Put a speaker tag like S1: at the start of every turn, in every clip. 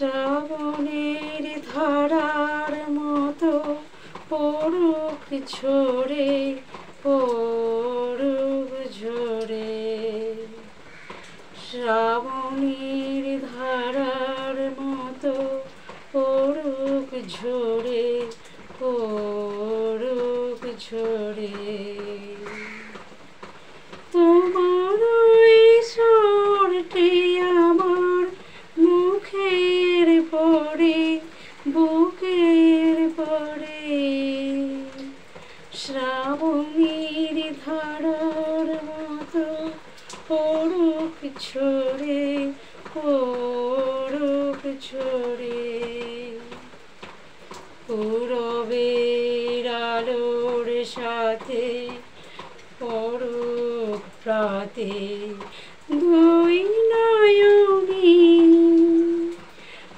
S1: শ্রাবণের ধারার মতো পড়ুক ঝরে, পড়ুক ঝরে। শ্রাবণের ধারার মতো পড়ুক ঝরে, পড়ুক ঝরে। তোমার ওই সুরটি আমার মুখের পরে, বুকের পরে। শ্রাবণের ধারার মতো পড়ুক ঝরে, পড়ুক ঝরে। পূরবের আলোর সাথে পড়ুক প্রাতে দুই নয়নী।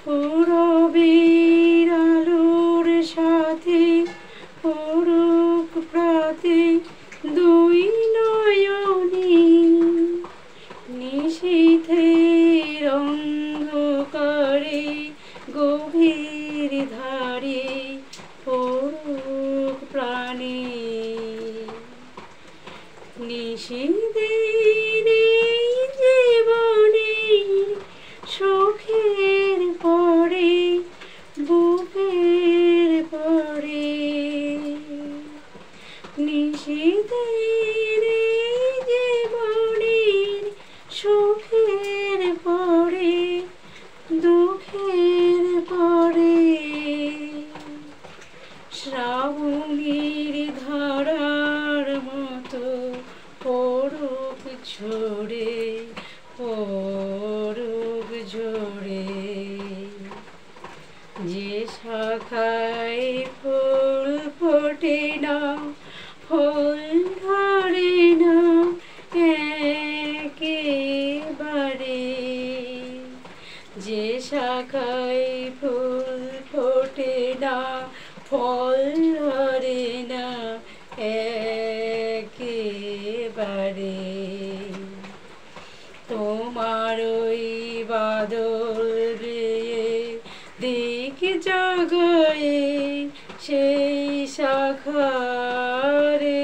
S1: পূরবের আলোর সাথে পড়ুক প্রাতে দুই নয়নী। নিশীথের অন্ধকারে গভীর ধারে পড়ুক প্রাণে। নিশীথের জীবনে সুখের পরে, বুকের পরে। নিশীথের জীবনের সুখের পরে, দুঃখের পরে। শ্রাবণের ধারার মতো পড়ুক ঝরে, পড়ুক ঝরে। যে শাখায় ফুল ফোটে না, ফুল ধরে না একেবারে। যে শাখায় ফুল ফোটে না, ফল ধরে না একেবারে। তোমার ওই বাদল বেয়ে দিক জাগায়ে সেই শাখারে।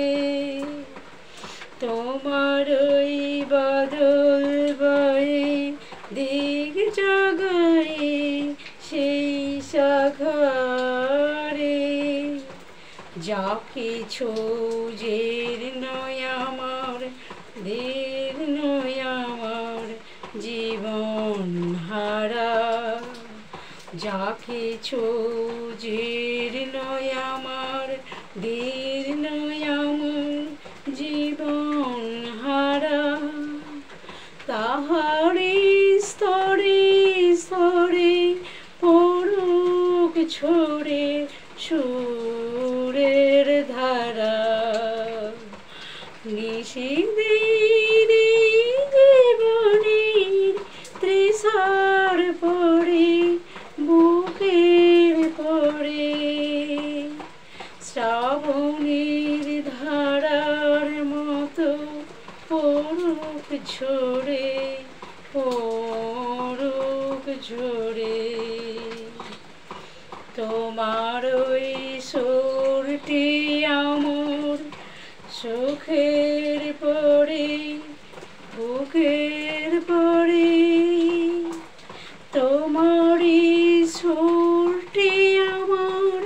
S1: তোমার ওই বাদল বয়ে দিক জাগায়ে সেই শাখারে। যা কিছু জীর্ণ আমার, দীর্ণ আমার জীবন হারা। যা কিছু জীর্ণ আমার, দীর্ণ আমার জীবন হারা। তাহারি স্তরে স্তরে পড়ুক ঝরে সুরের ধারা। নিশীথের জীবনের তৃষার পরে, বুকের পরে। শ্রাবণের ধারার মতো পড়ুক ঝরে, পড়ুক ঝরে। তোমার ওই সুরটি আমার সুখের পরে, বুকের পরে। তোমারই সুরটি আমার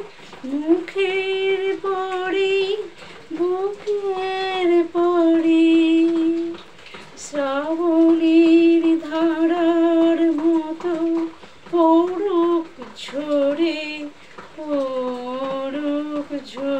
S1: মুখের পরে, বুকের পরে। শ্রাবণের ধারার মতো পড়ুক ঝরে, পড়ুক ঝরে।